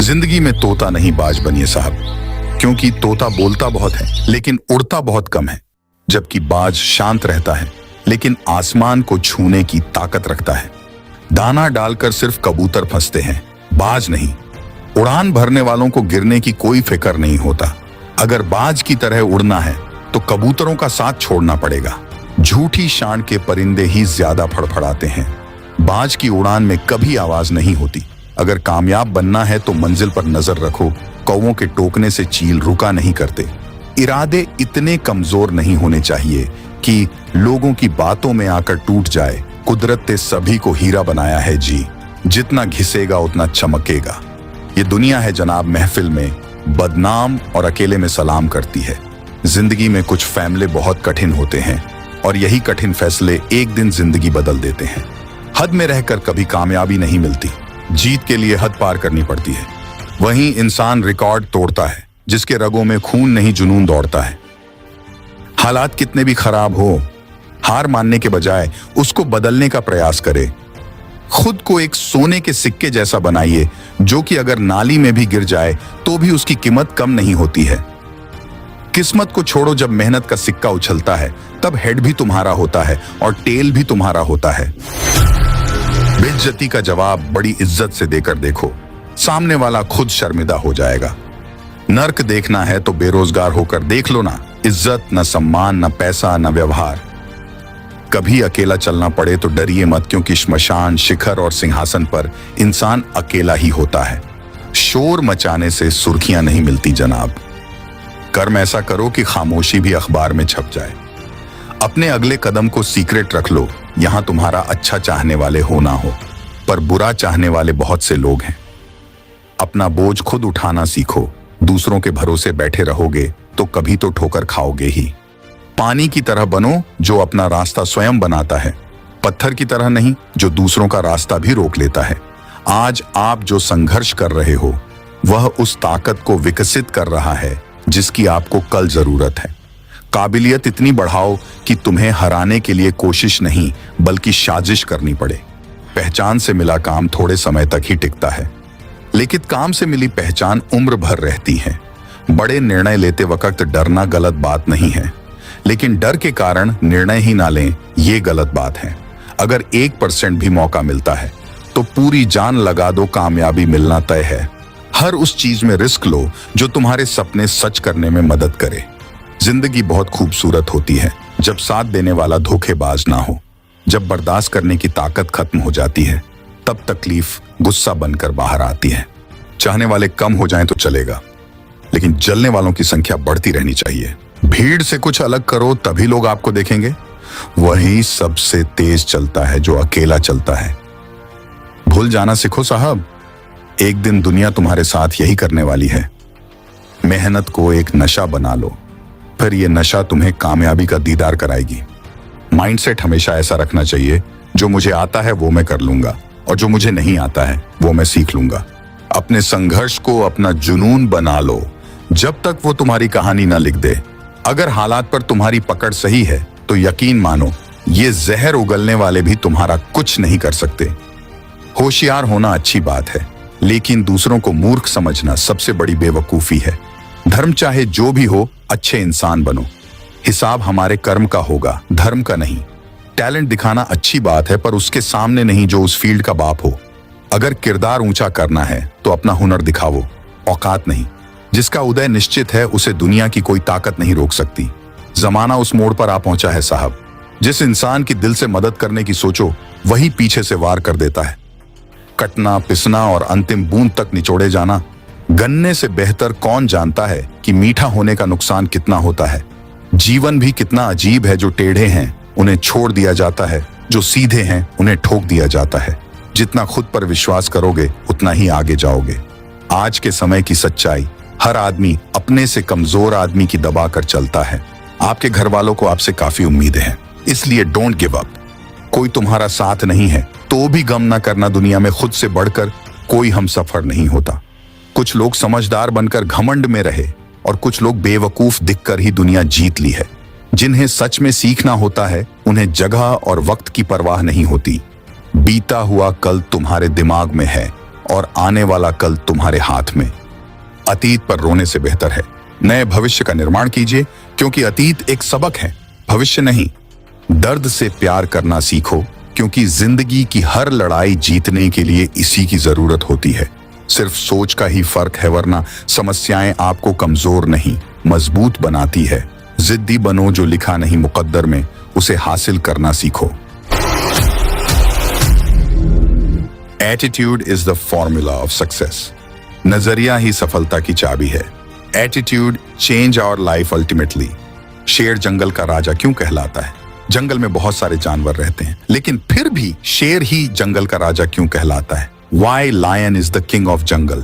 जिंदगी में तोता नहीं बाज बनिए साहब, क्योंकि तोता बोलता बहुत है लेकिन उड़ता बहुत कम है, जबकि बाज शांत रहता है लेकिन आसमान को छूने की ताकत रखता है। दाना डालकर सिर्फ कबूतर फंसते हैं, बाज नहीं। उड़ान भरने वालों को गिरने की कोई फिक्र नहीं होता। अगर बाज की तरह उड़ना है तो कबूतरों का साथ छोड़ना पड़ेगा। झूठी शान के परिंदे ही ज्यादा फड़फड़ाते हैं, बाज की उड़ान में कभी आवाज नहीं होती। अगर कामयाब बनना है तो मंजिल पर नजर रखो, कौवों के टोकने से चील रुका नहीं करते। इरादे इतने कमजोर नहीं होने चाहिए कि लोगों की बातों में आकर टूट जाए। कुदरत ने सभी को हीरा बनाया है जी, जितना घिसेगा उतना चमकेगा। ये दुनिया है जनाब, महफिल में बदनाम और अकेले में सलाम करती है। जिंदगी में कुछ फैसले बहुत कठिन होते हैं और यही कठिन फैसले एक दिन जिंदगी बदल देते हैं। हद में रहकर कभी कामयाबी नहीं मिलती, जीत के लिए हद पार करनी पड़ती है। वहीं इंसान रिकॉर्ड तोड़ता है जिसके रगों में खून नहीं जुनून दौड़ता है। हालात कितने भी खराब हो, हार मानने के बजाय उसको बदलने का प्रयास करे। खुद को एक सोने के सिक्के जैसा बनाइए जो कि अगर नाली में भी गिर जाए तो भी उसकी कीमत कम नहीं होती है। किस्मत को छोड़ो, जब मेहनत का सिक्का उछलता है तब हेड भी तुम्हारा होता है और टेल भी तुम्हारा होता है। बेइज्जती का जवाब बड़ी इज्जत से देकर देखो, सामने वाला खुद शर्मिंदा हो जाएगा। नर्क देखना है तो बेरोजगार होकर देख लो ना। इज्जत न सम्मान, न पैसा, न व्यवहार। कभी अकेला चलना पड़े तो डरिए मत, क्योंकि श्मशान, शिखर और सिंहासन पर इंसान अकेला ही होता है। शोर मचाने से सुर्खियां नहीं मिलती जनाब। कर्म ऐसा करो कि खामोशी भी अखबार में छप जाए। अपने अगले कदम को सीक्रेट रख लो। यहां तुम्हारा अच्छा चाहने वाले हो ना हो, पर बुरा चाहने वाले बहुत से लोग हैं। अपना बोझ खुद उठाना सीखो। दूसरों के भरोसे बैठे रहोगे तो कभी तो ठोकर खाओगे ही। पानी की तरह बनो जो अपना रास्ता स्वयं बनाता है, पत्थर की तरह नहीं जो दूसरों का रास्ता भी रोक लेता है। आज आप जो संघर्ष कर रहे हो वह उस ताकत को विकसित कर रहा है जिसकी आपको कल जरूरत है। काबिलियत इतनी बढ़ाओ कि तुम्हें हराने के लिए कोशिश नहीं बल्कि साजिश करनी पड़े। पहचान से मिला काम थोड़े समय तक ही टिकता है, लेकिन काम से मिली पहचान उम्र भर रहती है। बड़े निर्णय लेते वक्त डरना गलत बात नहीं है, लेकिन डर के कारण निर्णय ही ना लें ये गलत बात है। अगर 1% भी मौका मिलता है तो पूरी जान लगा दो, कामयाबी मिलना तय है। हर उस चीज में रिस्क लो जो तुम्हारे सपने सच करने में मदद करे। जिंदगी बहुत खूबसूरत होती है जब साथ देने वाला धोखेबाज ना हो। जब बर्दाश्त करने की ताकत खत्म हो जाती है तब तकलीफ गुस्सा बनकर बाहर आती है। चाहने वाले कम हो जाएं तो चलेगा, लेकिन जलने वालों की संख्या बढ़ती रहनी चाहिए। भीड़ से कुछ अलग करो तभी लोग आपको देखेंगे। वही सबसे तेज चलता है जो अकेला चलता है। भूल जाना सीखो साहब, एक दिन दुनिया तुम्हारे साथ यही करने वाली है। मेहनत को एक नशा बना लो, फिर यह नशा तुम्हें कामयाबी का दीदार कराएगी। माइंडसेट हमेशा ऐसा रखना चाहिए, जो मुझे आता है वो मैं कर लूंगा और जो मुझे नहीं आता है वो मैं सीख लूंगा। अपने संघर्ष को अपना जुनून बना लो जब तक वो तुम्हारी कहानी ना लिख दे। अगर हालात पर तुम्हारी पकड़ सही है तो यकीन मानो ये जहर उगलने वाले भी तुम्हारा कुछ नहीं कर सकते। होशियार होना अच्छी बात है, लेकिन दूसरों को मूर्ख समझना सबसे बड़ी बेवकूफी है। धर्म चाहे जो भी हो, अच्छे इंसान बनो। हिसाब हमारे कर्म का होगा, धर्म का नहीं। टैलेंट दिखाना अच्छी बात है, पर उसके सामने नहीं जो उस फील्ड का बाप हो। अगर किरदार ऊंचा करना है तो अपना हुनर दिखाओ, औकात नहीं। जिसका उदय निश्चित है उसे दुनिया की कोई ताकत नहीं रोक सकती। जमाना उस मोड़ पर आ पहुंचा है साहब, जिस इंसान की दिल से मदद करने की सोचो वही पीछे से वार कर देता है। कटना, पिसना और अंतिम बूंद तक निचोड़े जाना। गन्ने से बेहतर कौन जानता है कि मीठा होने का नुकसान कितना होता है। जीवन भी कितना अजीब है, जो टेढ़े हैं उन्हें छोड़ दिया जाता है, जो सीधे हैं उन्हें ठोक दिया जाता है। जितना खुद पर विश्वास करोगे उतना ही आगे जाओगे। आज के समय की सच्चाई, हर आदमी अपने से कमजोर आदमी की दबा कर चलता है। आपके घर वालों को आपसे काफी उम्मीदें हैं, इसलिए डोंट गिव अप। कोई तुम्हारा साथ नहीं है तो भी गम ना करना। दुनिया में खुद से बढ़कर कोई हम सफर नहीं होता। कुछ लोग समझदार बनकर घमंड में रहे और कुछ लोग बेवकूफ दिखकर ही दुनिया जीत ली है। जिन्हें सच में सीखना होता है उन्हें जगह और वक्त की परवाह नहीं होती। बीता हुआ कल तुम्हारे दिमाग में है, और आने वाला कल तुम्हारे हाथ में। अतीत पर रोने से बेहतर है नए भविष्य का निर्माण कीजिए, क्योंकि अतीत एक सबक है, भविष्य नहीं। दर्द से प्यार करना सीखो, क्योंकि जिंदगी की हर लड़ाई जीतने के लिए इसी की जरूरत होती है। सिर्फ सोच का ही फर्क है, वरना समस्याएं आपको कमजोर नहीं मजबूत बनाती है। जिद्दी बनो, जो लिखा नहीं मुकद्दर में उसे हासिल करना सीखो। Attitude is the formula of success. नजरिया ही सफलता की चाबी है। Attitude change our life ultimately. शेर जंगल का राजा क्यों कहलाता है? जंगल में बहुत सारे जानवर रहते हैं, लेकिन फिर भी शेर ही जंगल का राजा क्यों कहलाता है? Why lion is the king of jungle?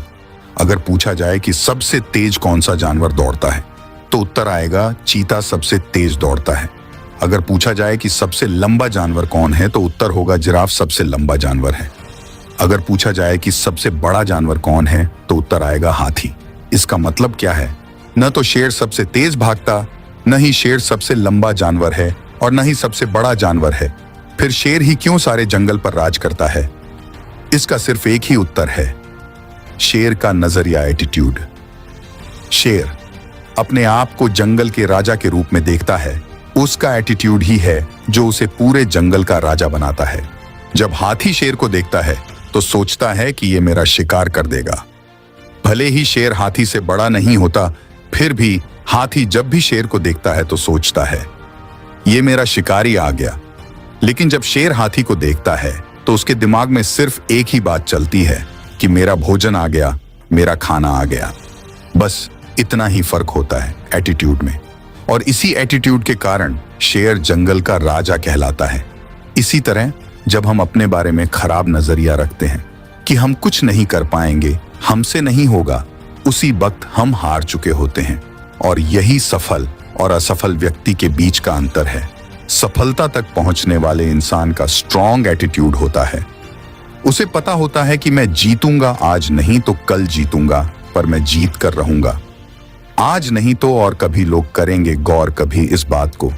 अगर पूछा जाए कि सबसे तेज कौन सा जानवर दौड़ता है, तो उत्तर आएगा चीता सबसे तेज दौड़ता है। अगर पूछा जाए कि सबसे लंबा जानवर कौन है, तो उत्तर होगा जिराफ सबसे लंबा जानवर है। अगर पूछा जाए कि सबसे बड़ा जानवर कौन है, तो उत्तर आएगा हाथी। इसका मतलब क्या है? न तो शेर सबसे तेज भागता, न ही शेर सबसे लंबा जानवर है, और न ही सबसे बड़ा जानवर है। फिर शेर ही क्यों सारे जंगल पर राज करता है? इसका सिर्फ एक ही उत्तर है, शेर का नजरिया, एटीट्यूड। शेर अपने आप को जंगल के राजा के रूप में देखता है। उसका एटीट्यूड ही है जो उसे पूरे जंगल का राजा बनाता है। जब हाथी शेर को देखता है तो सोचता है कि ये मेरा शिकार कर देगा। भले ही शेर हाथी से बड़ा नहीं होता, फिर भी हाथी जब भी शेर को देखता है तो सोचता है ये मेरा शिकारी आ गया। लेकिन जब शेर हाथी को देखता है तो उसके दिमाग में सिर्फ एक ही बात चलती है कि मेरा भोजन आ गया, मेरा खाना आ गया। बस इतना ही फर्क होता है एटीट्यूड में। और इसी एटीट्यूड के कारण शेर जंगल का राजा कहलाता है। इसी तरह जब हम अपने बारे में खराब नजरिया रखते हैं कि हम कुछ नहीं कर पाएंगे, हमसे नहीं होगा, उसी वक्त हम हार चुके होते हैं। और यही सफल और असफल व्यक्ति के बीच का अंतर है। सफलता तक पहुंचने वाले इंसान का स्ट्रॉन्ग एटीट्यूड होता है। उसे पता होता है कि मैं जीतूंगा, आज नहीं तो कल जीतूंगा, पर मैं जीत कर रहूंगा। आज नहीं तो और कभी लोग करेंगे गौर कभी इस बात को।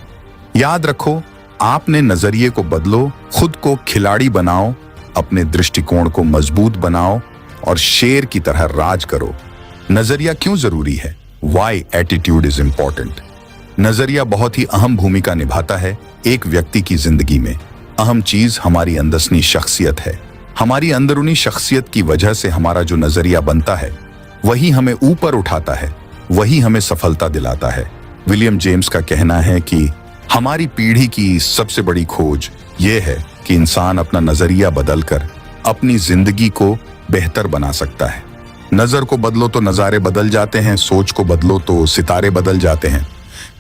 याद रखो, आपने नजरिए को बदलो, खुद को खिलाड़ी बनाओ, अपने दृष्टिकोण को मजबूत बनाओ और शेर की तरह राज करो। नजरिया क्यों जरूरी है? Why attitude is important? नजरिया बहुत ही अहम भूमिका निभाता है एक व्यक्ति की जिंदगी में। अहम चीज हमारी अंदरूनी शख्सियत है। हमारी अंदरूनी शख्सियत की वजह से हमारा जो नजरिया बनता है, वही हमें ऊपर उठाता है, वही हमें सफलता दिलाता है। विलियम जेम्स का कहना है कि हमारी पीढ़ी की सबसे बड़ी खोज ये है कि इंसान अपना नजरिया बदलकर अपनी जिंदगी को बेहतर बना सकता है। नजर को बदलो तो नजारे बदल जाते हैं, सोच को बदलो तो सितारे बदल जाते हैं।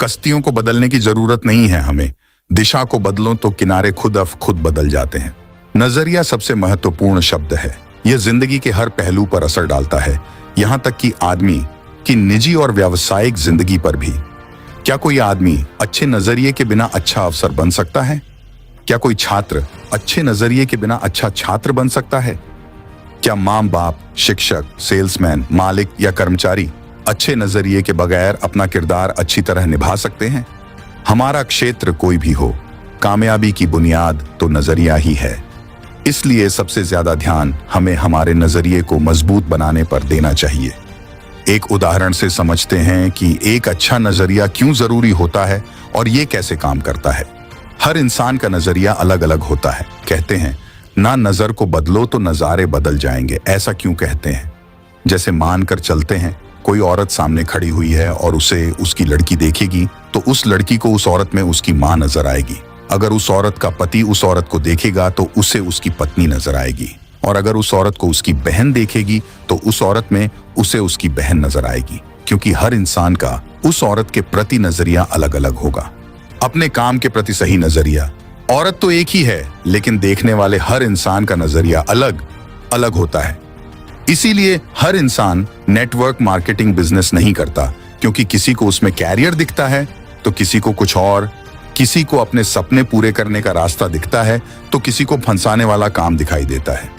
कश्तियों को बदलने की जरूरत नहीं है हमें, दिशा को बदलो तो किनारे खुद बदल जाते हैं। नजरिया सबसे महत्वपूर्ण शब्द है। यह जिंदगी के हर पहलू पर असर डालता है, यहाँ तक कि आदमी की निजी और व्यावसायिक जिंदगी पर भी। क्या कोई आदमी अच्छे नजरिए के बिना अच्छा अफसर बन सकता है? क्या कोई छात्र अच्छे नजरिए के बिना अच्छा छात्र बन सकता है? क्या माँ बाप, शिक्षक, सेल्समैन, मालिक या कर्मचारी अच्छे नजरिए के बगैर अपना किरदार अच्छी तरह निभा सकते हैं? हमारा क्षेत्र कोई भी हो, कामयाबी की बुनियाद तो नजरिया ही है। इसलिए सबसे ज्यादा ध्यान हमें हमारे नजरिए को मजबूत बनाने पर देना चाहिए। एक उदाहरण से समझते हैं कि एक अच्छा नजरिया क्यों जरूरी होता है और ये कैसे काम करता है। हर इंसान का नजरिया अलग अलग होता है। कहते हैं ना नजर को बदलो तो नजारे बदल जाएंगे। ऐसा क्यों कहते हैं? जैसे मानकर चलते हैं कोई औरत सामने खड़ी हुई है और उसे उसकी लड़की देखेगी तो उस लड़की को उस औरत में उसकी माँ नजर आएगी। अगर उस औरत का पति उस औरत को देखेगा तो उसे उसकी पत्नी नजर आएगी, और अगर उस औरत को उसकी बहन देखेगी तो उस औरत में उसे उसकी बहन नजर आएगी। क्योंकि हर इंसान का उस औरत के प्रति नजरिया अलग अलग होगा। अपने काम के प्रति सही नजरिया। औरत तो एक ही है, लेकिन देखने वाले हर इंसान का नजरिया अलग अलग होता है। इसीलिए हर इंसान नेटवर्क मार्केटिंग बिजनेस नहीं करता, क्योंकि किसी को उसमें कैरियर दिखता है तो किसी को कुछ और, किसी को अपने सपने पूरे करने का रास्ता दिखता है तो किसी को फंसाने वाला काम दिखाई देता है।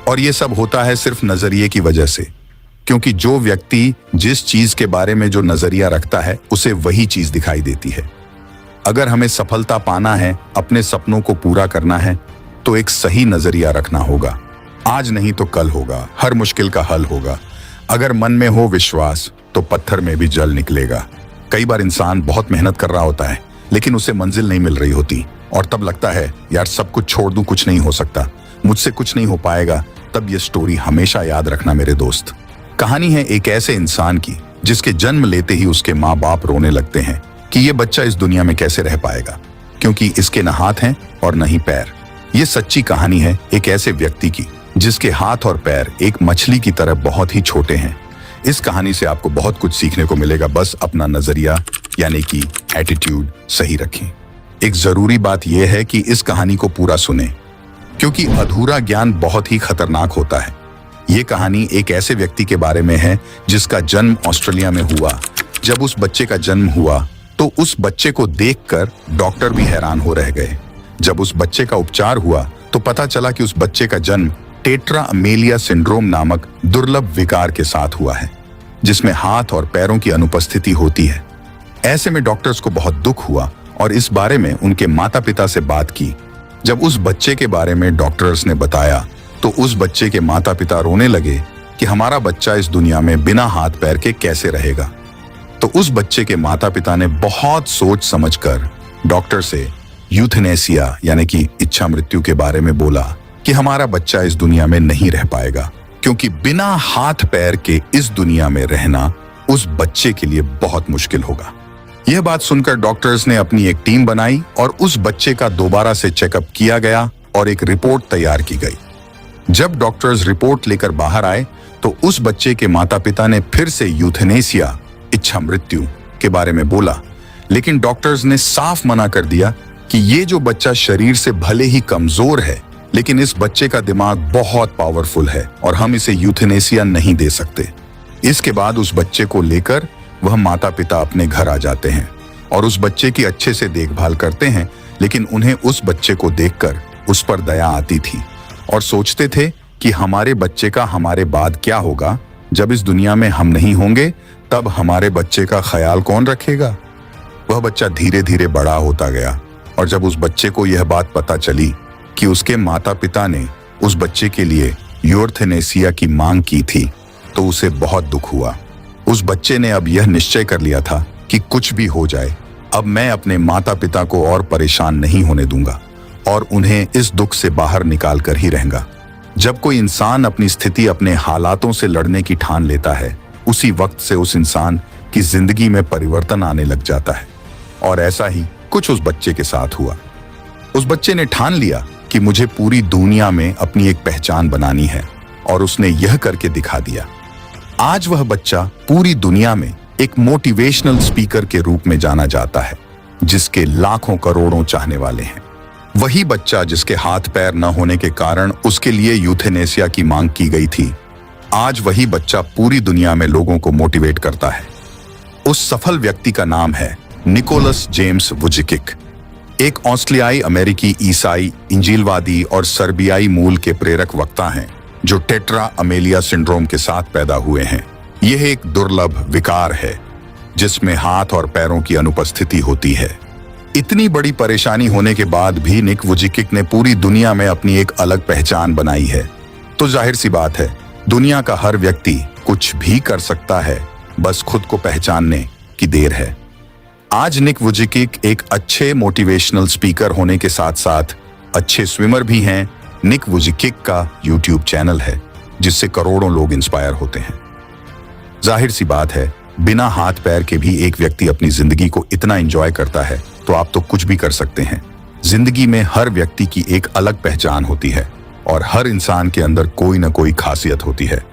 और ये सब होता है सिर्फ नजरिए की वजह से, क्योंकि जो व्यक्ति जिस चीज के बारे में जो नजरिया रखता है उसे वही चीज दिखाई देती है। अगर हमें सफलता पाना है, अपने सपनों को पूरा करना है, तो एक सही नजरिया रखना होगा। आज नहीं तो कल होगा, हर मुश्किल का हल होगा। अगर मन में हो विश्वास तो पत्थर में भी जल निकलेगा। कई बार इंसान बहुत मेहनत कर रहा होता है लेकिन उसे मंजिल नहीं मिल रही होती और तब लगता है यार सब कुछ छोड़ दूं, कुछ नहीं हो सकता, मुझसे कुछ नहीं हो पाएगा। तब ये स्टोरी हमेशा याद रखना मेरे दोस्त। कहानी है एक ऐसे इंसान की जिसके जन्म लेते ही उसके माँ बाप रोने लगते हैं कि ये बच्चा इस दुनिया में कैसे रह पाएगा, क्योंकि इसके न हाथ हैं और न ही पैर। ये सच्ची कहानी है एक ऐसे व्यक्ति की जिसके हाथ और पैर एक मछली की तरह बहुत ही छोटे हैं। इस कहानी से आपको बहुत कुछ सीखने को मिलेगा, बस अपना नजरिया यानी कि एटीट्यूड सही रखें। एक जरूरी बात यह है कि इस कहानी को पूरा सुने, क्योंकि अधूरा ज्ञान बहुत ही खतरनाक होता है। ये कहानी एक ऐसे व्यक्ति के बारे में है जिसका जन्म ऑस्ट्रेलिया में हुआ। जब उस बच्चे का जन्म हुआ तो उस बच्चे को देखकर डॉक्टर भी हैरान हो रह गए। जब उस बच्चे का उपचार हुआ तो पता चला कि उस बच्चे का जन्म टेट्रा अमेलिया सिंड्रोम नामक दुर्लभ विकार के साथ हुआ है, जिसमें हाथ और पैरों की अनुपस्थिति होती है। ऐसे में डॉक्टर्स को बहुत दुख हुआ और इस बारे में उनके माता पिता से बात की। जब उस बच्चे के बारे में डॉक्टर्स ने बताया तो उस बच्चे के माता पिता रोने लगे कि हमारा बच्चा इस दुनिया में बिना हाथ पैर के कैसे रहेगा। तो उस बच्चे के माता पिता ने बहुत सोच समझकर डॉक्टर से यूथनेसिया यानी कि इच्छा मृत्यु के बारे में बोला कि हमारा बच्चा इस दुनिया में नहीं रह पाएगा, क्योंकि बिना हाथ पैर के इस दुनिया में रहना उस बच्चे के लिए बहुत मुश्किल होगा। यह बात सुनकर डॉक्टर्स ने अपनी एक टीम बनाई और उस बच्चे का दोबारा से चेकअप किया गया और एक रिपोर्ट तैयार की गई। जब डॉक्टर्स रिपोर्ट लेकर बाहर आए तो उस बच्चे के माता पिता ने फिर से यूथनेसिया इच्छा मृत्यु के बारे में बोला, लेकिन डॉक्टर्स ने साफ मना कर दिया कि ये जो बच्चा शरीर से भले ही कमजोर है लेकिन इस बच्चे का दिमाग बहुत पावरफुल है और हम इसे यूथनेसिया नहीं दे सकते। इसके बाद उस बच्चे को लेकर वह माता पिता अपने घर आ जाते हैं और उस बच्चे की अच्छे से देखभाल करते हैं, लेकिन उन्हें उस बच्चे को देखकर उस पर दया आती थी और सोचते थे कि हमारे बच्चे का हमारे बाद क्या होगा, जब इस दुनिया में हम नहीं होंगे तब हमारे बच्चे का ख्याल कौन रखेगा। वह बच्चा धीरे धीरे बड़ा होता गया और जब उस बच्चे को यह बात पता चली कि उसके माता पिता ने उस बच्चे के लिए यूथनेसिया की मांग की थी तो उसे बहुत दुख हुआ। उस बच्चे ने अब यह निश्चय कर लिया था कि कुछ भी हो जाए, अब मैं अपने माता पिता को और परेशान नहीं होने दूंगा और उन्हें इस दुख से बाहर निकाल कर ही रहेगा। जब कोई इंसान अपनी स्थिति अपने हालातों से लड़ने की ठान लेता है, उसी वक्त से उस इंसान की जिंदगी में परिवर्तन आने लग जाता है और ऐसा ही कुछ उस बच्चे के साथ हुआ। उस बच्चे ने ठान लिया कि मुझे पूरी दुनिया में अपनी एक पहचान बनानी है और उसने यह करके दिखा दिया। आज वह बच्चा पूरी दुनिया में एक मोटिवेशनल स्पीकर के रूप में जाना जाता है, जिसके लाखों करोड़ों चाहने वाले हैं। वही बच्चा जिसके हाथ पैर न होने के कारण उसके लिए यूथनेसिया की मांग की गई थी, आज वही बच्चा पूरी दुनिया में लोगों को मोटिवेट करता है। उस सफल व्यक्ति का नाम है निकोलस जेम्स वुजिकिक। एक ऑस्ट्रेलियाई अमेरिकी ईसाई इंजीलवादी और सर्बियाई मूल के प्रेरक वक्ता हैं जो टेट्रा अमेलिया सिंड्रोम के साथ पैदा हुए हैं। यह एक दुर्लभ विकार है जिसमें हाथ और पैरों की अनुपस्थिति होती है। इतनी बड़ी परेशानी होने के बाद भी निक वुजिकिक ने पूरी दुनिया में अपनी एक अलग पहचान बनाई है। तो जाहिर सी बात है, दुनिया का हर व्यक्ति कुछ भी कर सकता है, बस खुद को पहचानने की देर है। आज निक वुजिकिक एक अच्छे मोटिवेशनल स्पीकर होने के साथ साथ अच्छे स्विमर भी हैं। निक वुजिकिक का यूट्यूब चैनल है जिससे करोड़ों लोग इंस्पायर होते हैं। जाहिर सी बात है, बिना हाथ पैर के भी एक व्यक्ति अपनी जिंदगी को इतना एंजॉय करता है तो आप तो कुछ भी कर सकते हैं। जिंदगी में हर व्यक्ति की एक अलग पहचान होती है और हर इंसान के अंदर कोई ना कोई खासियत होती है।